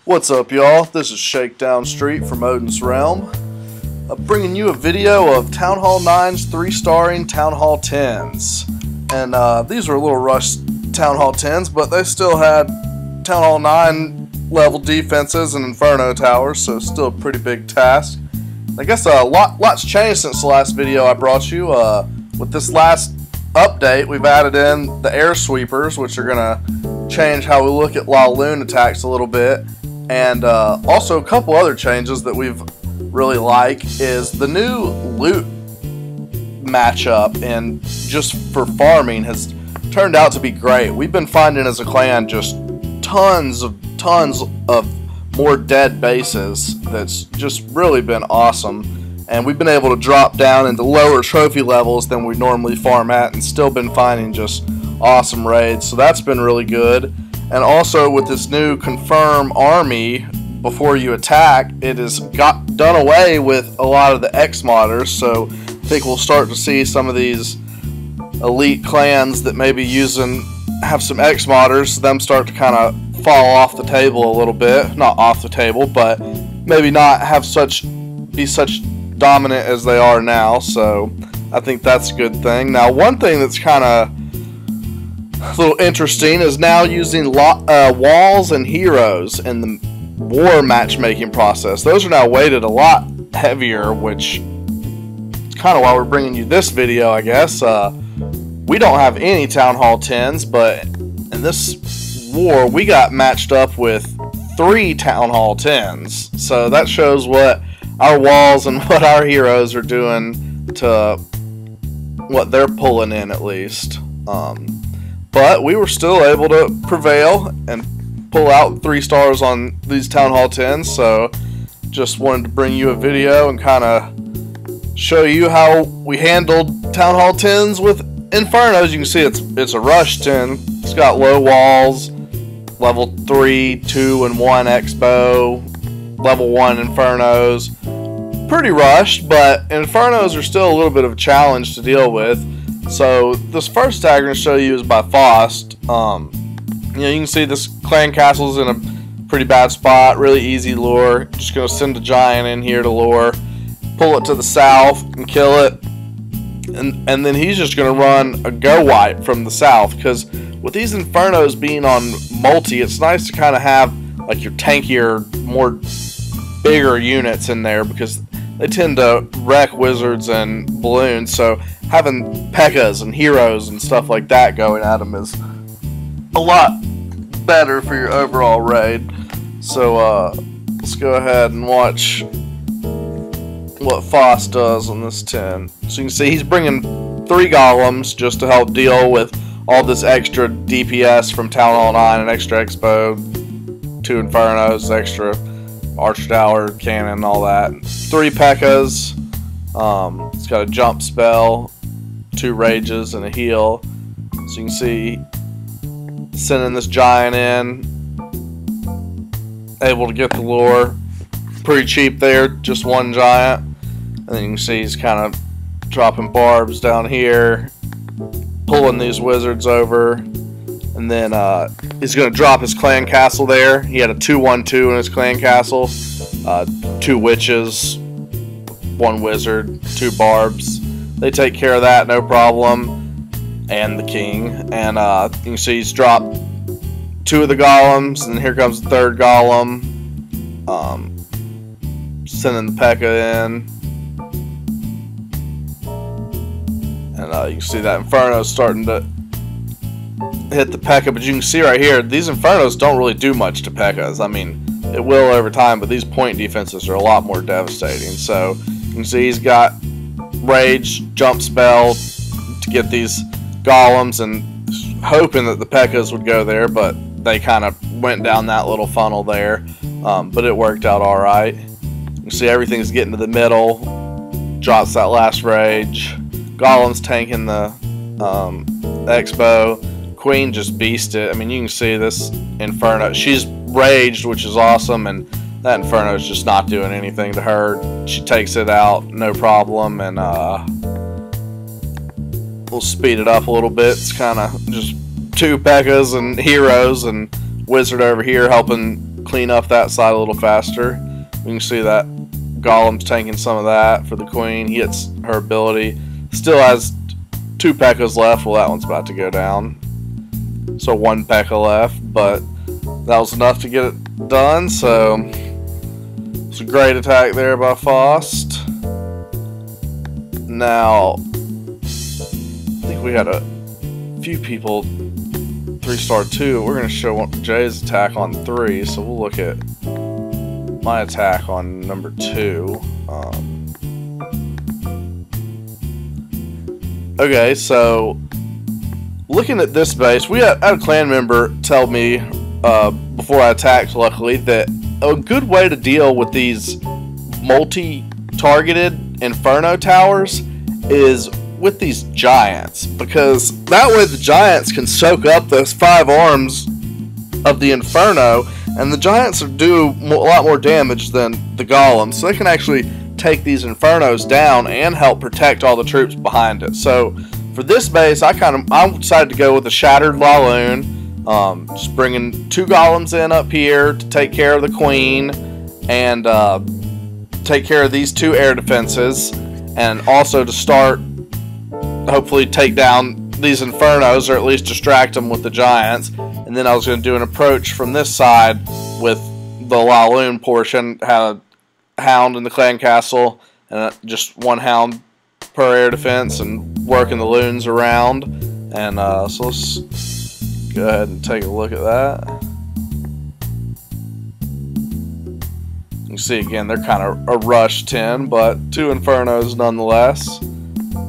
What's up, y'all? This is Shakedown Street from Odin's Realm, bringing you a video of Town Hall 9's 3-starring Town Hall 10s. And these were a little rushed Town Hall 10s, but they still had Town Hall 9 level defenses and Inferno towers, so still a pretty big task. I guess lots changed since the last video I brought you. With this last update, we've added in the air sweepers, which are going to change how we look at Laloon attacks a little bit. And also a couple other changes that we've really like is the new loot matchup, and just for farming has turned out to be great. We've been finding as a clan just tons of more dead bases. That's just really been awesome, and we've been able to drop down into lower trophy levels than we normally farm at and still been finding just awesome raids, so that's been really good. And also with this new confirm army before you attack, it has got done away with a lot of the X modders, so I think we'll start to see some of these elite clans that maybe have some X modders, them start to kind of fall off the table a little bit. Not off the table, but maybe not have be such dominant as they are now, so I think that's a good thing. Now, one thing that's kind of a little interesting is now using walls and heroes in the war matchmaking process. Those are now weighted a lot heavier, which is kind of why we're bringing you this video, I guess. We don't have any Town Hall 10s, but in this war we got matched up with 3 Town Hall 10s. So that shows what our walls and what our heroes are doing to what they're pulling in, at least. But we were still able to prevail and pull out 3 stars on these Town Hall 10s, so just wanted to bring you a video and kind of show you how we handled Town Hall 10s with Infernos. You can see it's a rush 10. It's got low walls, level 3, 2, and 1 Expo, level 1 Infernos. Pretty rushed, but Infernos are still a little bit of a challenge to deal with. So this first tag I'm going to show you is by Faust. You can see this clan castle's in a pretty bad spot. Really easy lure. Just going to send a giant in here to lure, pull it to the south and kill it, and then he's just going to run a go wipe from the south, because with these Infernos being on multi, it's nice to kind of have like your tankier, more bigger units in there, because they tend to wreck wizards and balloons. So having P.E.K.K.A.s and heroes and stuff like that going at them is a lot better for your overall raid. So let's go ahead and watch what Faust does on this 10. So you can see he's bringing 3 golems just to help deal with all this extra DPS from Town Hall 9 and extra Expo, 2 Infernos, extra Archer Tower, Cannon, all that. 3 P.E.K.K.A.s. It's got a jump spell, 2 rages, and a heal. So you can see sending this giant in, able to get the lure pretty cheap there, just 1 giant. And then you can see he's kind of dropping barbs down here, pulling these wizards over, and then he's going to drop his clan castle there. He had a 2-1-2 in his clan castle, 2 witches, 1 wizard, 2 barbs. They take care of that, no problem, and the king. And you can see he's dropped 2 of the golems, and here comes the 3rd golem, sending the P.E.K.K.A. in. And you can see that Inferno is starting to hit the P.E.K.K.A., but you can see right here, these Infernos don't really do much to P.E.K.K.A.s. I mean, it will over time, but these point defenses are a lot more devastating. So you can see he's got Rage, Jump Spell to get these golems, and hoping that the P.E.K.K.A.s would go there, but they kind of went down that little funnel there. But it worked out alright. You can see everything's getting to the middle, drops that last Rage. Golem's tanking the Expo. Queen just beasted. I mean, you can see this Inferno. She's raged, which is awesome, and that Inferno is just not doing anything to her. She takes it out, no problem, and we'll speed it up a little bit. It's kind of just 2 P.E.K.K.A.s and heroes, and wizard over here helping clean up that side a little faster. You can see that Golem's tanking some of that for the queen. He hits her ability. Still has 2 P.E.K.K.A.s left. Well, that one's about to go down. So 1 P.E.K.K.A. left, but that was enough to get it done. So it's a great attack there by Faust. Now, I think we had a few people 3-star 2. We're going to show Jay's attack on 3, so we'll look at my attack on number 2. Okay, so looking at this base, we had a clan member tell me before I attacked, luckily, that a good way to deal with these multi-targeted Inferno towers is with these giants, because that way the giants can soak up those 5 arms of the Inferno, and the giants do a lot more damage than the golems, so they can actually take these Infernos down and help protect all the troops behind it. So for this base, I decided to go with a Shattered Laloon, just bringing 2 golems in up here to take care of the queen and take care of these 2 air defenses, and also to start hopefully take down these Infernos, or at least distract them with the giants. And then I was going to do an approach from this side with the Laloon portion, had a hound in the clan castle, and just 1 hound per air defense, and working the loons around. And so let's go ahead and take a look at that. You can see again, they're kind of a rush 10, but 2 Infernos nonetheless.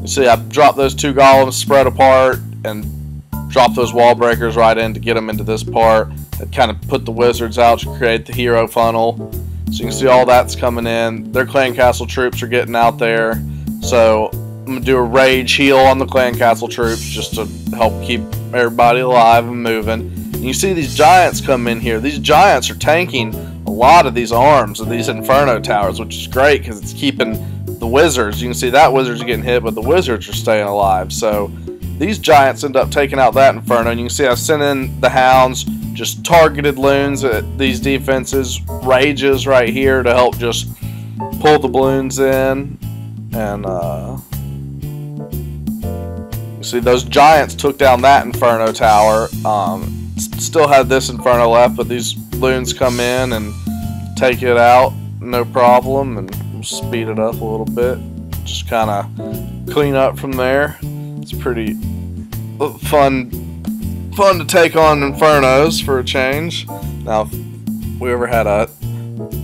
You see, I dropped those 2 golems spread apart and dropped those wall breakers right in to get them into this part. That kind of put the wizards out to create the hero funnel. So you can see all that's coming in. Their clan castle troops are getting out there. So I'm going to do a rage heal on the clan castle troops just to help keep everybody alive and moving. And you see these giants come in here. These giants are tanking a lot of these arms of these Inferno towers, which is great because it's keeping the wizards. You can see that wizard's getting hit, but the wizards are staying alive. So these giants end up taking out that Inferno. And you can see I sent in the hounds, just targeted loons at these defenses, rages right here to help just pull the balloons in. And you see those giants took down that Inferno tower. Still had this Inferno left, but these loons come in and take it out, no problem, and we'll speed it up a little bit. Just kind of clean up from there. It's pretty fun to take on Infernos for a change. Now, if we ever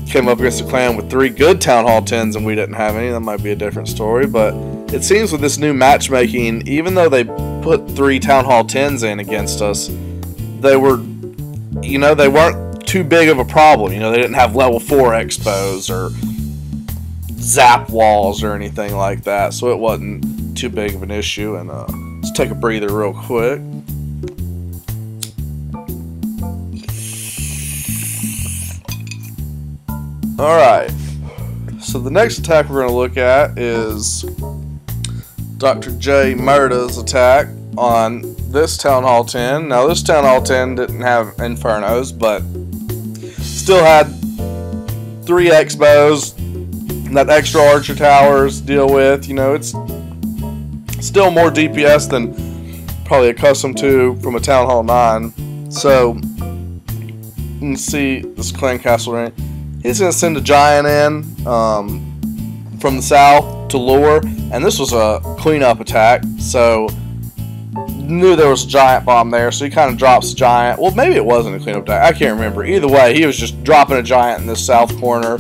came up against a clan with 3 good Town Hall 10s and we didn't have any, that might be a different story. But it seems with this new matchmaking, even though they put 3 Town Hall 10s in against us, they weren't too big of a problem. You know, they didn't have level 4 expos or zap walls or anything like that, so it wasn't too big of an issue. And let's take a breather real quick. Alright, so the next attack we're going to look at is Dr. J. Mertes' attack on this Town Hall 10. Now, this Town Hall 10 didn't have Infernos, but still had 3 Expos, and that extra Archer Towers to deal with. You know, it's still more DPS than probably accustomed to from a Town Hall 9. So, you can see this Clan Castle ring. He's going to send a giant in from the south to lure, and this was a cleanup attack, so knew there was a giant bomb there, so he kind of drops the giant. Well, maybe it wasn't a cleanup attack, I can't remember. Either way, he was just dropping a giant in this south corner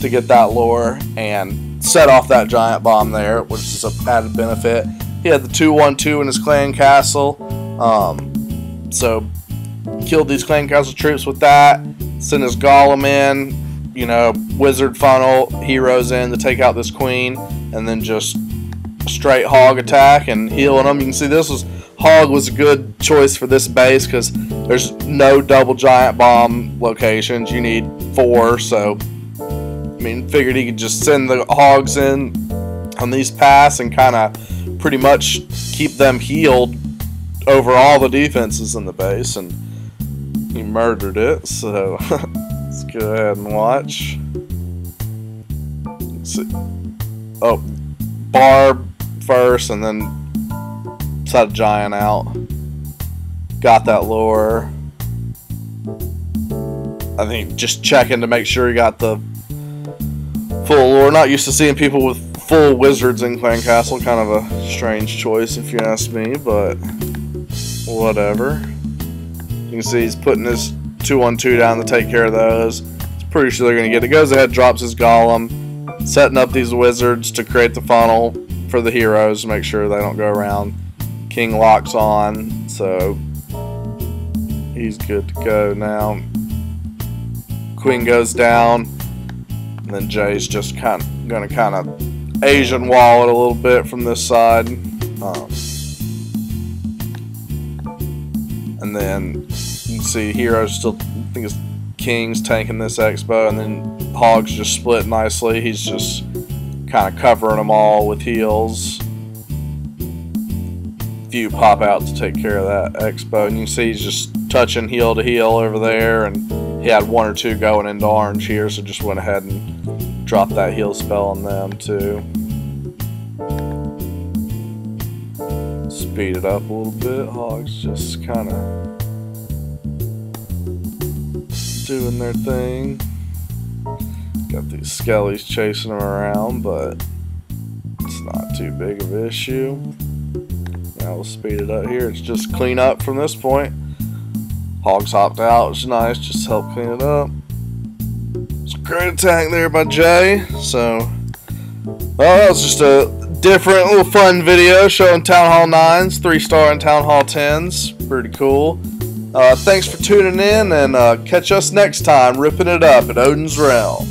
to get that lure and set off that giant bomb there, which is an added benefit. He had the 2-1-2 in his clan castle, so killed these clan castle troops with that, sent his golem in, you know, wizard funnel heroes in to take out this queen, and then just straight hog attack and healing them. You can see hog was a good choice for this base because there's no double giant bomb locations. You need 4, so I mean, figured he could just send the hogs in on these paths and kind of pretty much keep them healed over all the defenses in the base, and he murdered it. So it's go ahead and watch. Let's see. Oh, Barb first, and then set a giant out. Got that lure. I think just checking to make sure you got the full lure. Not used to seeing people with full wizards in Clan Castle. Kind of a strange choice if you ask me, but whatever. You can see he's putting his 2-1-2 down to take care of those. He's pretty sure they're going to get it. Goes ahead, drops his golem, setting up these wizards to create the funnel for the heroes to make sure they don't go around. King locks on, so he's good to go now. Queen goes down, and then Jay's just going to Asian wall it a little bit from this side. And then you can see heroes still, I think it's King's tanking this expo, and then Hogs just split nicely. He's just kind of covering them all with heals. Few pop out to take care of that expo, and you can see he's just touching heal to heal over there, and he had 1 or 2 going into orange here, so just went ahead and dropped that heal spell on them too. Speed it up a little bit. Hogs just kind of doing their thing. Got these skellies chasing them around, but it's not too big of an issue. Now we'll speed it up here. It's just clean up from this point. Hogs hopped out, which is nice, just help clean it up. It's a great attack there by Jay. So, well, that was just a different little fun video showing Town Hall 9s, 3-star and Town Hall 10s. Pretty cool. Thanks for tuning in, and catch us next time ripping it up at Odin's Realm.